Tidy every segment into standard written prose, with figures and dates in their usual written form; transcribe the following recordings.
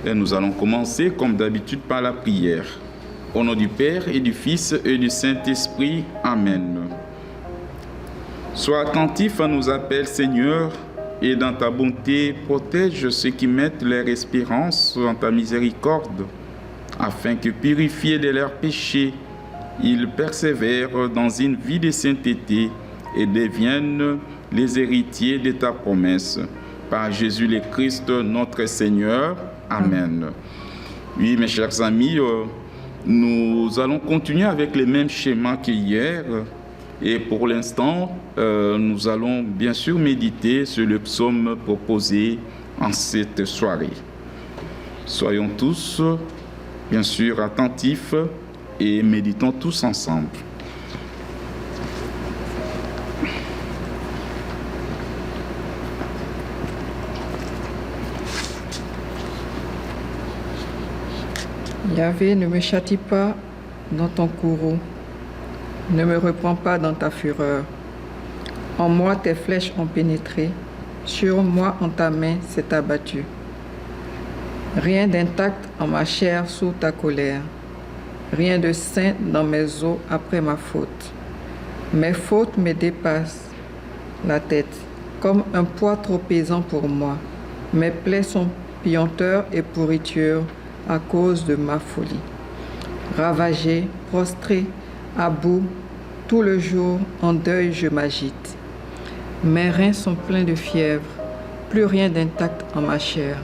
Et nous allons commencer comme d'habitude par la prière. Au nom du Père et du Fils et du Saint-Esprit. Amen. Sois attentif à nos appels, Seigneur, et dans ta bonté, protège ceux qui mettent leur espérance en ta miséricorde, afin que, purifiés de leurs péchés, ils persévèrent dans une vie de sainteté et deviennent les héritiers de ta promesse. Par Jésus le Christ, notre Seigneur. Amen. Oui, mes chers amis, nous allons continuer avec les mêmes schémas qu'hier. Et pour l'instant, nous allons bien sûr méditer sur le psaume proposé en cette soirée. Soyons tous, bien sûr, attentifs et méditons tous ensemble. Yahvé, ne me châtie pas dans ton courroux, ne me reprends pas dans ta fureur. En moi tes flèches ont pénétré, sur moi en ta main s'est abattu. Rien d'intact en ma chair sous ta colère, rien de sain dans mes os après ma faute. Mes fautes me dépassent la tête, comme un poids trop pesant pour moi. Mes plaies sont puanteur et pourriture à cause de ma folie. Ravagé, prostré, à bout, tout le jour, en deuil, je m'agite. Mes reins sont pleins de fièvre, plus rien d'intact en ma chair.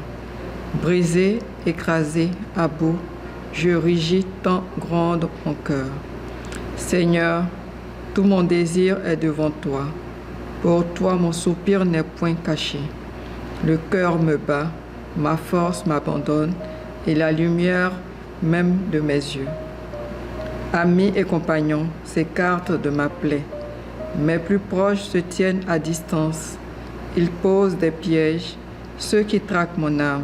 Brisé, écrasé, à bout, je rugis tant gronde mon cœur. Seigneur, tout mon désir est devant toi. Pour toi, mon soupir n'est point caché. Le cœur me bat, ma force m'abandonne, et la lumière même de mes yeux. Amis et compagnons s'écartent de ma plaie. Mes plus proches se tiennent à distance. Ils posent des pièges, ceux qui traquent mon âme.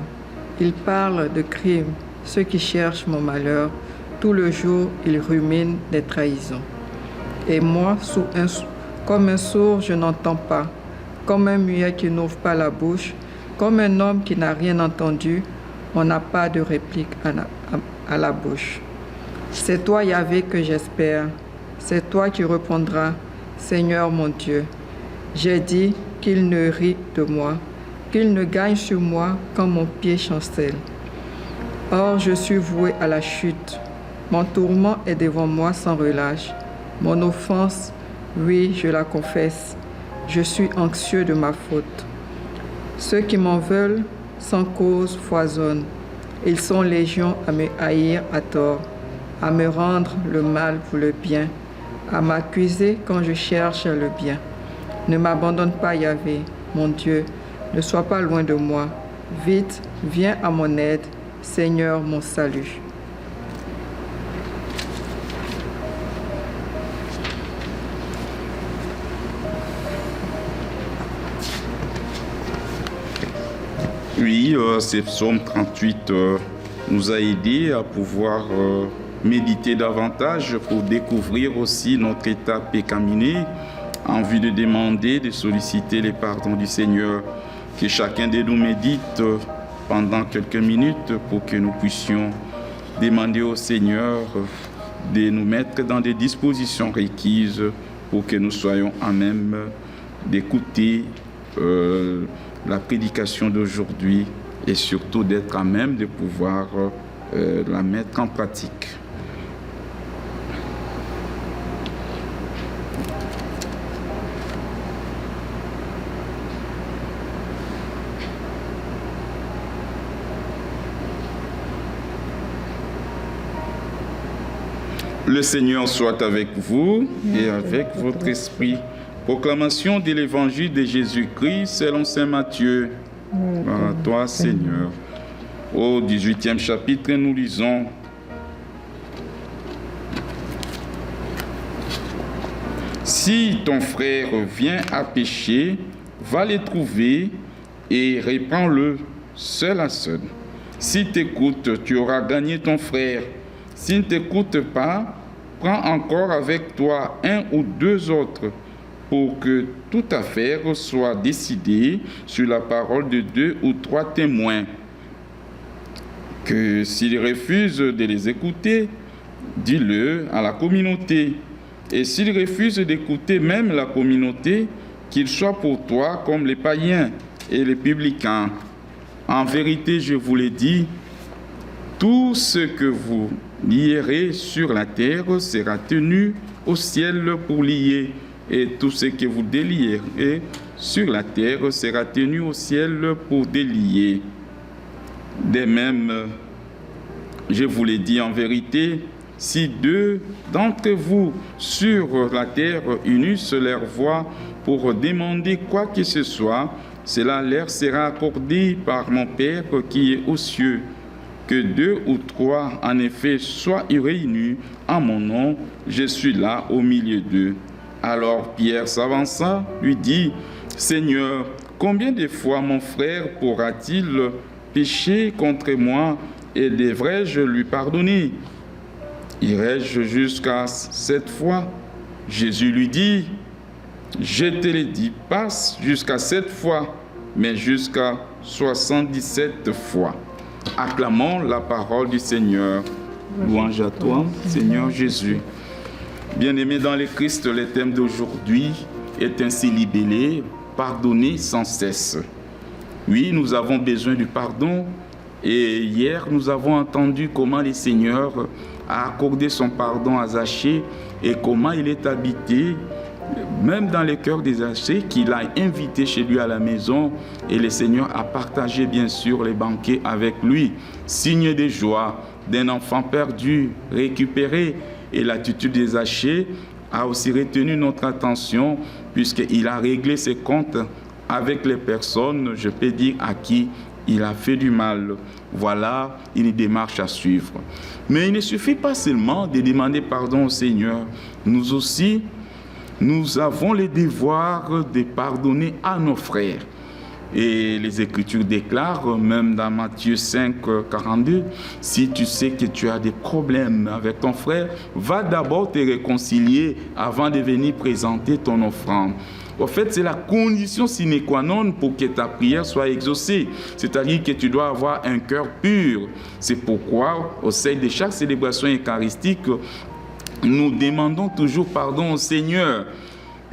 Ils parlent de crimes, ceux qui cherchent mon malheur. Tout le jour, ils ruminent des trahisons. Et moi, comme un sourd, je n'entends pas. Comme un muet qui n'ouvre pas la bouche. Comme un homme qui n'a rien entendu. On n'a pas de réplique à la bouche. C'est toi, Yahvé, que j'espère. C'est toi qui répondras, Seigneur mon Dieu. J'ai dit qu'il ne rit de moi, qu'il ne gagne sur moi quand mon pied chancelle. Or, je suis voué à la chute. Mon tourment est devant moi sans relâche. Mon offense, oui, je la confesse. Je suis anxieux de ma faute. Ceux qui m'en veulent sans cause foisonnent. Ils sont légion à me haïr à tort, à me rendre le mal pour le bien, à m'accuser quand je cherche le bien. Ne m'abandonne pas, Yahvé, mon Dieu, ne sois pas loin de moi. Vite, viens à mon aide, Seigneur mon salut. Oui, ce psaume 38 nous a aidés à pouvoir méditer davantage pour découvrir aussi notre état pécaminé en vue de demander, de solliciter les pardons du Seigneur. Que chacun de nous médite pendant quelques minutes pour que nous puissions demander au Seigneur de nous mettre dans des dispositions requises pour que nous soyons à même d'écouter la prédication d'aujourd'hui et surtout d'être à même de pouvoir la mettre en pratique. Le Seigneur soit avec vous et avec votre esprit. Proclamation de l'évangile de Jésus-Christ selon saint Matthieu. Gloire à toi, Seigneur. Au 18e chapitre, nous lisons: Si ton frère vient à pécher, va le trouver et reprends-le seul à seul. S'il t'écoute, tu auras gagné ton frère. S'il ne t'écoute pas, prends encore avec toi un ou deux autres, pour que toute affaire soit décidée sur la parole de 2 ou 3 témoins. que s'il refuse de les écouter, dis-le à la communauté. Et s'il refuse d'écouter même la communauté, qu'il soit pour toi comme les païens et les publicains. En vérité, je vous l'ai dit, tout ce que vous lierez sur la terre sera tenu au ciel pour lier, et tout ce que vous délierez sur la terre sera tenu au ciel pour délier. De même, je vous l'ai dit en vérité, si deux d'entre vous sur la terre unissent leur voix pour demander quoi que ce soit, cela leur sera accordé par mon Père qui est aux cieux. Que deux ou trois, en effet, soient réunis en mon nom, je suis là au milieu d'eux. Alors Pierre s'avança, lui dit, Seigneur, combien de fois mon frère pourra-t-il pécher contre moi et devrais-je lui pardonner? Irai-je jusqu'à 7 fois? Jésus lui dit, je te le dis, passe jusqu'à 7 fois, mais jusqu'à 77 fois. Acclamons la parole du Seigneur. Louange à toi, Seigneur Jésus. Bien-aimés dans le Christ, le thème d'aujourd'hui est ainsi libellé, pardonner sans cesse. Oui, nous avons besoin du pardon. Et hier, nous avons entendu comment le Seigneur a accordé son pardon à Zachée et comment il est habité, même dans le cœur de Zachée, qu'il a invité chez lui à la maison. Et le Seigneur a partagé bien sûr les banquets avec lui. Signe de joie d'un enfant perdu, récupéré. Et l'attitude de Zachée a aussi retenu notre attention puisqu'il a réglé ses comptes avec les personnes, je peux dire, à qui il a fait du mal. Voilà une démarche à suivre. Mais il ne suffit pas seulement de demander pardon au Seigneur. Nous aussi, nous avons le devoir de pardonner à nos frères. Et les Écritures déclarent, même dans Matthieu 5, 42, si tu sais que tu as des problèmes avec ton frère, va d'abord te réconcilier avant de venir présenter ton offrande. En fait, c'est la condition sine qua non pour que ta prière soit exaucée. C'est-à-dire que tu dois avoir un cœur pur. C'est pourquoi, au sein de chaque célébration eucharistique, nous demandons toujours pardon au Seigneur.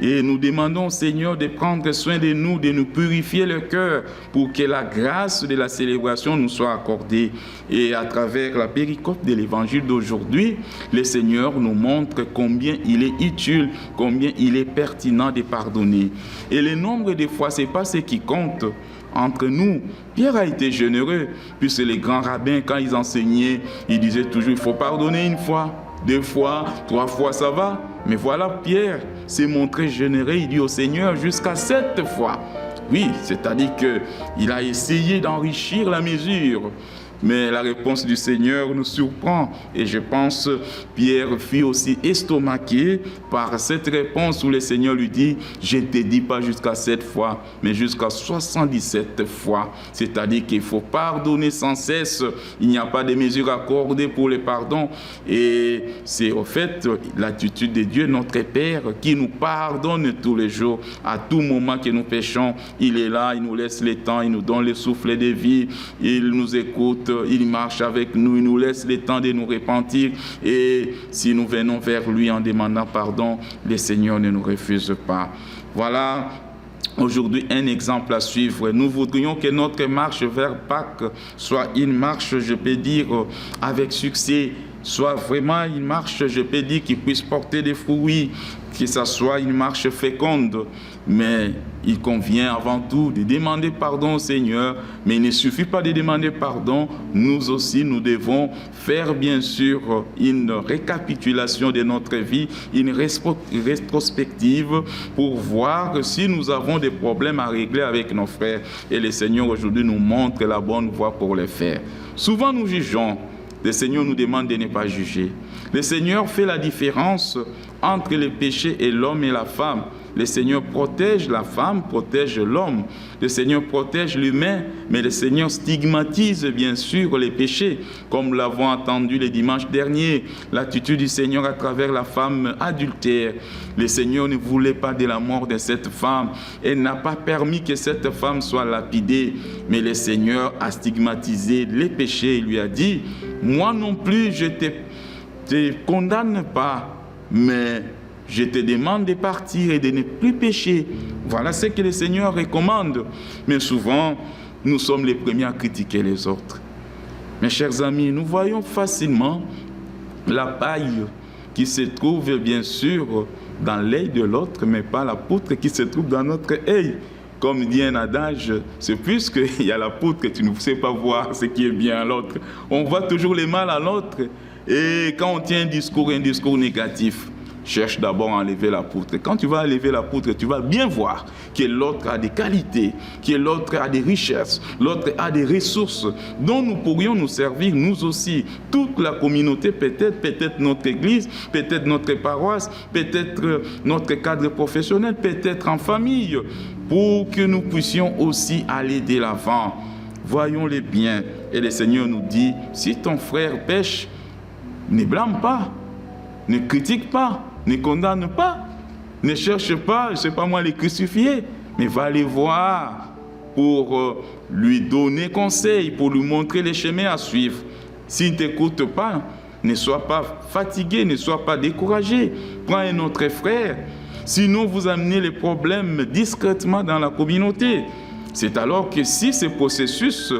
Et nous demandons au Seigneur de prendre soin de nous purifier le cœur pour que la grâce de la célébration nous soit accordée. Et à travers la péricope de l'évangile d'aujourd'hui, le Seigneur nous montre combien il est utile, combien il est pertinent de pardonner. Et le nombre de fois, ce n'est pas ce qui compte. Entre nous, Pierre a été généreux, puisque les grands rabbins, quand ils enseignaient, ils disaient toujours, il faut pardonner 1 fois, 2 fois, 3 fois, ça va. Mais voilà, Pierre s'est montré généreux, il dit au Seigneur, jusqu'à 7 fois. Oui, c'est-à-dire qu'il a essayé d'enrichir la mesure. Mais la réponse du Seigneur nous surprend. Et je pense Pierre fut aussi estomaqué par cette réponse où le Seigneur lui dit, je ne te dis pas jusqu'à 7 fois, mais jusqu'à 77 fois. C'est-à-dire qu'il faut pardonner sans cesse. Il n'y a pas de mesure accordée pour le pardon. Et c'est au fait l'attitude de Dieu, notre Père, qui nous pardonne tous les jours. À tout moment que nous péchons, il est là, il nous laisse le temps, il nous donne le souffle de vie, il nous écoute. Il marche avec nous, il nous laisse le temps de nous repentir. Et si nous venons vers lui en demandant pardon, le Seigneur ne nous refuse pas. Voilà aujourd'hui un exemple à suivre. Nous voudrions que notre marche vers Pâques soit une marche, je peux dire, avec succès, soit vraiment une marche, je peux dire, qui puisse porter des fruits, que ce soit une marche féconde. Mais il convient avant tout de demander pardon au Seigneur. Mais il ne suffit pas de demander pardon. Nous aussi, nous devons faire bien sûr une récapitulation de notre vie, une rétrospective pour voir si nous avons des problèmes à régler avec nos frères. Et le Seigneur aujourd'hui nous montre la bonne voie pour les faire. Souvent nous jugeons. Le Seigneur nous demande de ne pas juger. Le Seigneur fait la différence entre le péché et l'homme et la femme. Le Seigneur protège la femme, protège l'homme. Le Seigneur protège l'humain, mais le Seigneur stigmatise bien sûr les péchés, comme nous l'avons entendu le dimanche dernier, l'attitude du Seigneur à travers la femme adultère. Le Seigneur ne voulait pas de la mort de cette femme et n'a pas permis que cette femme soit lapidée, mais le Seigneur a stigmatisé les péchés et lui a dit, moi non plus je te condamne pas, mais je te demande de partir et de ne plus pécher. Voilà ce que le Seigneur recommande. Mais souvent, nous sommes les premiers à critiquer les autres. Mes chers amis, nous voyons facilement la paille qui se trouve bien sûr dans l'œil de l'autre, mais pas la poutre qui se trouve dans notre œil. Comme dit un adage, c'est puisqu'il y a la poutre que tu ne sais pas voir ce qui est bien à l'autre. On voit toujours le mal à l'autre. Et quand on tient un discours négatif, cherche d'abord à enlever la poutre. Quand tu vas enlever la poutre, tu vas bien voir que l'autre a des qualités, que l'autre a des richesses, l'autre a des ressources dont nous pourrions nous servir nous aussi. Toute la communauté, peut-être notre église, peut-être notre paroisse, peut-être notre cadre professionnel, peut-être en famille, pour que nous puissions aussi aller de l'avant. Voyons les biens. Et le Seigneur nous dit, si ton frère pêche, ne blâme pas, ne critique pas, ne condamne pas, ne cherche pas, je ne sais pas moi, les crucifier, mais va les voir pour lui donner conseil, pour lui montrer les chemins à suivre. S'il ne t'écoute pas, ne sois pas fatigué, ne sois pas découragé. Prends un autre frère, sinon vous amenez les problèmes discrètement dans la communauté. C'est alors que si ce processus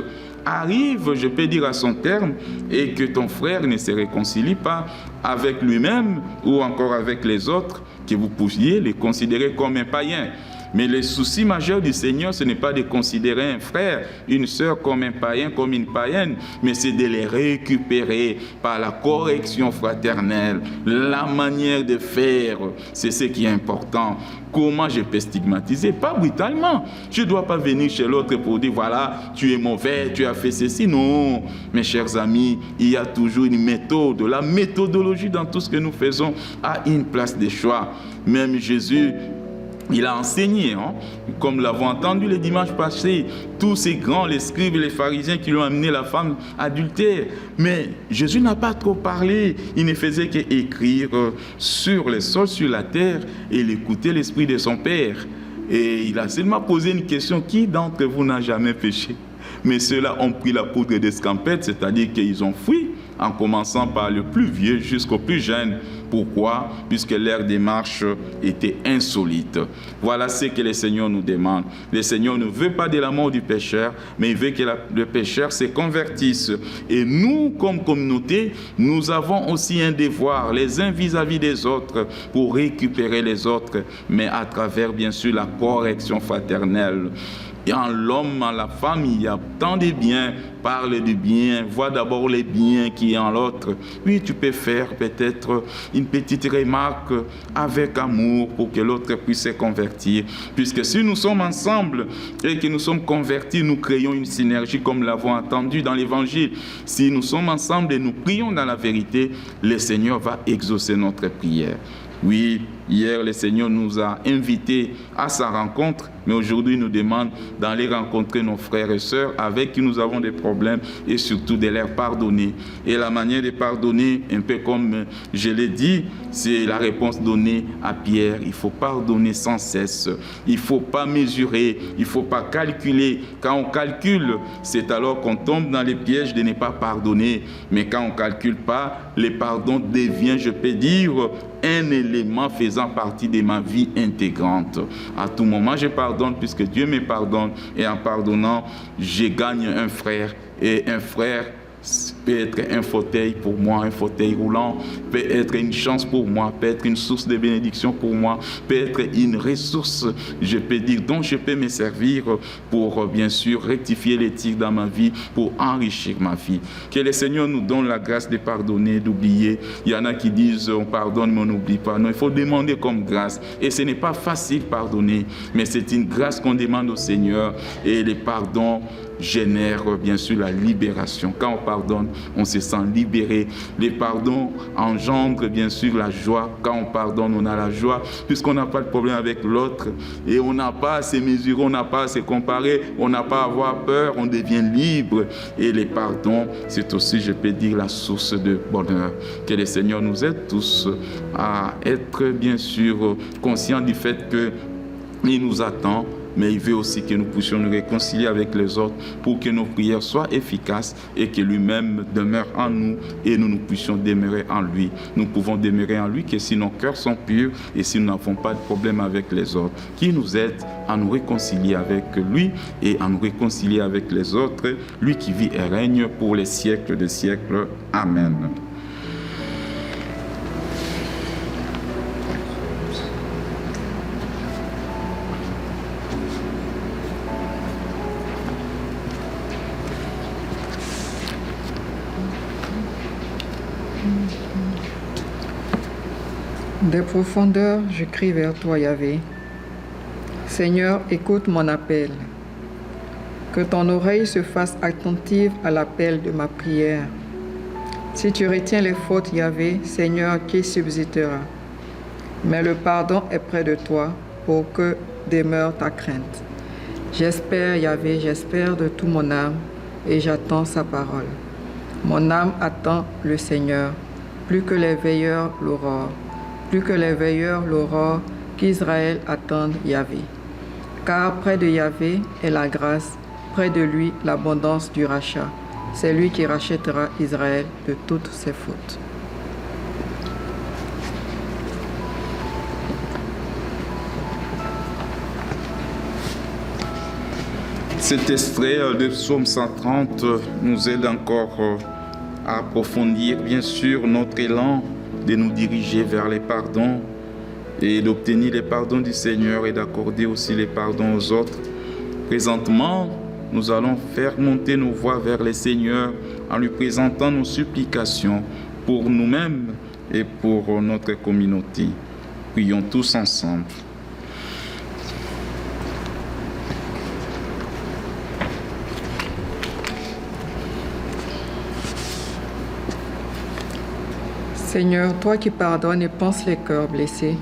arrive, je peux dire à son terme, et que ton frère ne se réconcilie pas avec lui-même ou encore avec les autres, que vous pouviez les considérer comme un païen. Mais le souci majeur du Seigneur, ce n'est pas de considérer un frère, une sœur comme un païen, comme une païenne, mais c'est de les récupérer par la correction fraternelle, la manière de faire, c'est ce qui est important. Comment je peux stigmatiser? Pas brutalement. Je ne dois pas venir chez l'autre pour dire, voilà, tu es mauvais, tu as fait ceci. Non, mes chers amis, il y a toujours une méthode. La méthodologie dans tout ce que nous faisons a une place de choix. Même Jésus, il a enseigné, comme nous l'avons entendu le dimanche passé, tous ces grands, les scribes et les pharisiens qui lui ont amené la femme adultère. Mais Jésus n'a pas trop parlé, il ne faisait qu'écrire sur le sol, sur la terre, et il écoutait l'esprit de son Père. Et il a seulement posé une question, qui d'entre vous n'a jamais péché? Mais ceux-là ont pris la poudre d'escampette, c'est-à-dire qu'ils ont fui, en commençant par le plus vieux jusqu'au plus jeune. Pourquoi? Puisque leur démarche était insolite. Voilà ce que le Seigneur nous demande. Le Seigneur ne veut pas de la mort du pécheur, mais il veut que le pécheur se convertisse. Et nous, comme communauté, nous avons aussi un devoir, les uns vis-à-vis des autres, pour récupérer les autres, mais à travers, bien sûr, la correction fraternelle. Et en l'homme, en la femme, il y a tant de biens. Parle du bien, vois d'abord les biens qui est en l'autre. Oui, tu peux faire peut-être une petite remarque avec amour pour que l'autre puisse se convertir. Puisque si nous sommes ensemble et que nous sommes convertis, nous créons une synergie comme nous l'avons entendu dans l'Évangile. Si nous sommes ensemble et nous prions dans la vérité, le Seigneur va exaucer notre prière. Oui, hier, le Seigneur nous a invités à sa rencontre, mais aujourd'hui, il nous demande d'aller rencontrer nos frères et sœurs avec qui nous avons des problèmes et surtout de leur pardonner. Et la manière de pardonner, un peu comme je l'ai dit, c'est la réponse donnée à Pierre. Il faut pardonner sans cesse. Il ne faut pas mesurer, il ne faut pas calculer. Quand on calcule, c'est alors qu'on tombe dans les pièges de ne pas pardonner. Mais quand on ne calcule pas, le pardon devient, je peux dire, un élément faisant partie de ma vie intégrante. À tout moment, je pardonne puisque Dieu me pardonne et en pardonnant, je gagne un frère et un frère peut être un fauteuil pour moi, un fauteuil roulant, peut être une chance pour moi, peut être une source de bénédiction pour moi, peut être une ressource, je peux dire, dont je peux me servir pour, bien sûr, rectifier les tirs dans ma vie, pour enrichir ma vie. Que le Seigneur nous donne la grâce de pardonner, d'oublier. Il y en a qui disent, on pardonne, mais on n'oublie pas. Non, il faut demander comme grâce. Et ce n'est pas facile pardonner, mais c'est une grâce qu'on demande au Seigneur. Et les pardons, génère bien sûr la libération. Quand on pardonne, on se sent libéré. Les pardons engendrent bien sûr la joie. Quand on pardonne, on a la joie, puisqu'on n'a pas de problème avec l'autre et on n'a pas à se mesurer, on n'a pas à se comparer, on n'a pas à avoir peur, on devient libre. Et les pardons, c'est aussi, je peux dire, la source de bonheur. Que le Seigneur nous aide tous à être bien sûr conscients du fait qu'il nous attend, mais il veut aussi que nous puissions nous réconcilier avec les autres pour que nos prières soient efficaces et que lui-même demeure en nous et nous puissions demeurer en lui. Nous pouvons demeurer en lui que si nos cœurs sont purs et si nous n'avons pas de problème avec les autres, qui nous aide à nous réconcilier avec lui et à nous réconcilier avec les autres, lui qui vit et règne pour les siècles des siècles. Amen. Des profondeurs, je crie vers toi, Yahvé. Seigneur, écoute mon appel. Que ton oreille se fasse attentive à l'appel de ma prière. Si tu retiens les fautes, Yahvé, Seigneur, qui subsistera? Mais le pardon est près de toi pour que demeure ta crainte. J'espère, Yahvé, j'espère de tout mon âme et j'attends sa parole. Mon âme attend le Seigneur, plus que les veilleurs l'aurore. Plus que les veilleurs l'aurore, qu'Israël attende Yahvé. Car près de Yahvé est la grâce, près de lui l'abondance du rachat. C'est lui qui rachètera Israël de toutes ses fautes. Cet extrait de Psaume 130 nous aide encore à approfondir bien sûr notre élan de nous diriger vers les pardons et d'obtenir les pardons du Seigneur et d'accorder aussi les pardons aux autres. Présentement, nous allons faire monter nos voix vers le Seigneur en lui présentant nos supplications pour nous-mêmes et pour notre communauté. Prions tous ensemble. Seigneur, toi qui pardonnes et penses les cœurs blessés,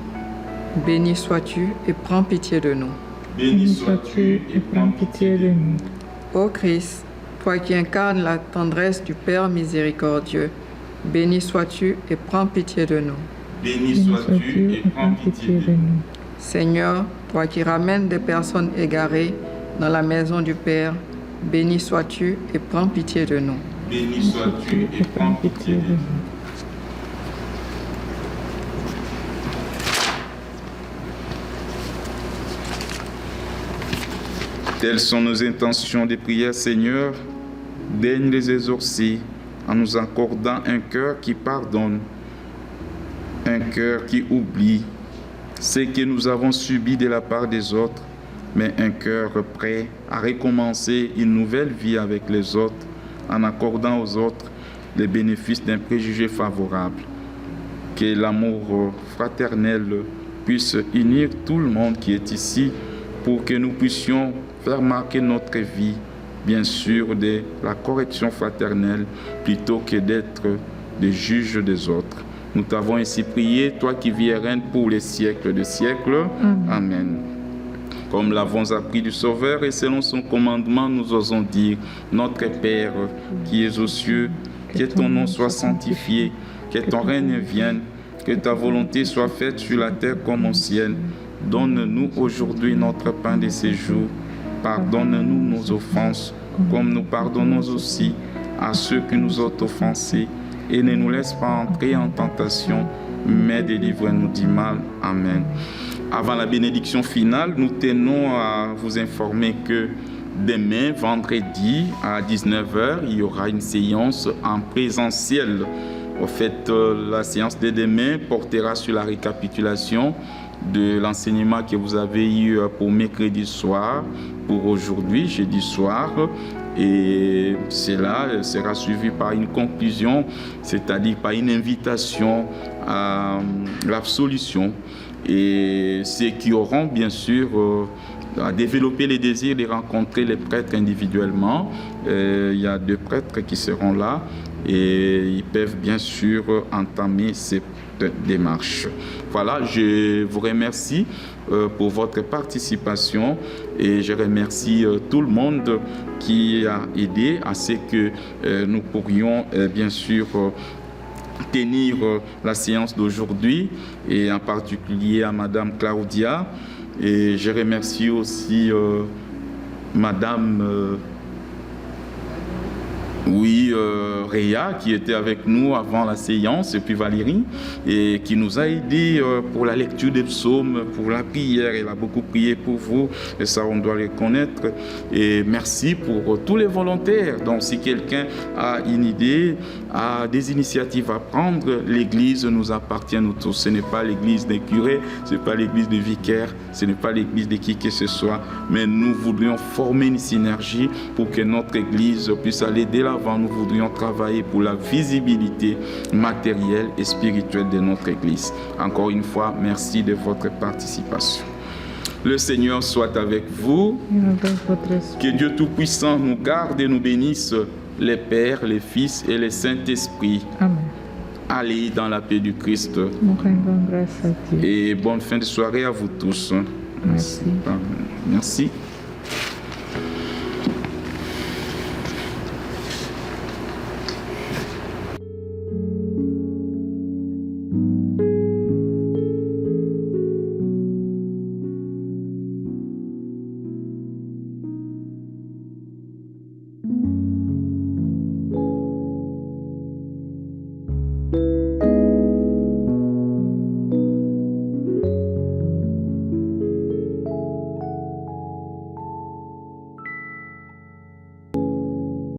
béni sois-tu et prends pitié de nous. Béni sois-tu et prends pitié de nous. Ô Christ, toi qui incarnes la tendresse du Père miséricordieux, béni sois-tu et prends pitié de nous. Béni sois-tu et prends pitié de nous. Seigneur, toi qui ramènes des personnes égarées dans la maison du Père, béni sois-tu et prends pitié de nous. Béni sois-tu et prends pitié de nous. Telles sont nos intentions de prière, Seigneur. Daigne les exaucer en nous accordant un cœur qui pardonne, un cœur qui oublie ce que nous avons subi de la part des autres, mais un cœur prêt à recommencer une nouvelle vie avec les autres, en accordant aux autres les bénéfices d'un préjugé favorable. Que l'amour fraternel puisse unir tout le monde qui est ici pour que nous puissions faire marquer notre vie, bien sûr, de la correction fraternelle plutôt que d'être des juges des autres. Nous t'avons ainsi prié, toi qui vis et règnes pour les siècles des siècles. Amen. Comme l'avons appris du Sauveur et selon son commandement, nous osons dire: Notre Père qui es aux cieux, que ton nom soit sanctifié, que ton règne vienne, que ta volonté soit faite sur la terre comme au ciel. Donne-nous aujourd'hui notre pain de ce jour. Pardonne-nous nos offenses, comme nous pardonnons aussi à ceux qui nous ont offensés. Et ne nous laisse pas entrer en tentation, mais délivre-nous du mal. Amen. Avant la bénédiction finale, nous tenons à vous informer que demain, vendredi, à 19h, il y aura une séance en présentiel. En fait, la séance de demain portera sur la récapitulation de l'enseignement que vous avez eu pour mercredi soir, pour aujourd'hui, jeudi soir. Et cela sera suivi par une conclusion, c'est-à-dire par une invitation à l'absolution. Et ceux qui auront bien sûr à développer les désirs de rencontrer les prêtres individuellement. Il y a 2 prêtres qui seront là et ils peuvent bien sûr entamer cette démarche. Voilà, je vous remercie pour votre participation et je remercie tout le monde qui a aidé à ce que nous pourrions bien sûr tenir la séance d'aujourd'hui, et en particulier à Madame Claudia, et je remercie aussi Madame Réa, qui était avec nous avant la séance, et puis Valérie, et qui nous a aidés pour la lecture des psaumes, pour la prière. Elle a beaucoup prié pour vous, et ça on doit le reconnaître. Et merci pour tous les volontaires. Donc si quelqu'un a une idée, a des initiatives à prendre, l'église nous appartient nous tous. Ce n'est pas l'église des curés, ce n'est pas l'église des vicaires, ce n'est pas l'église de qui que ce soit, mais nous voudrions former une synergie pour que notre église puisse aller de l'avant. Nous voudrions travailler pour la visibilité matérielle et spirituelle de notre église. Encore une fois, merci de votre participation. Le Seigneur soit avec vous. Que Dieu Tout-Puissant nous garde et nous bénisse, les Pères, les Fils et les Saint-Esprit. Amen. Allez dans la paix du Christ. Nous rendons grâce à Dieu. Et bonne fin de soirée à vous tous. Merci. Merci.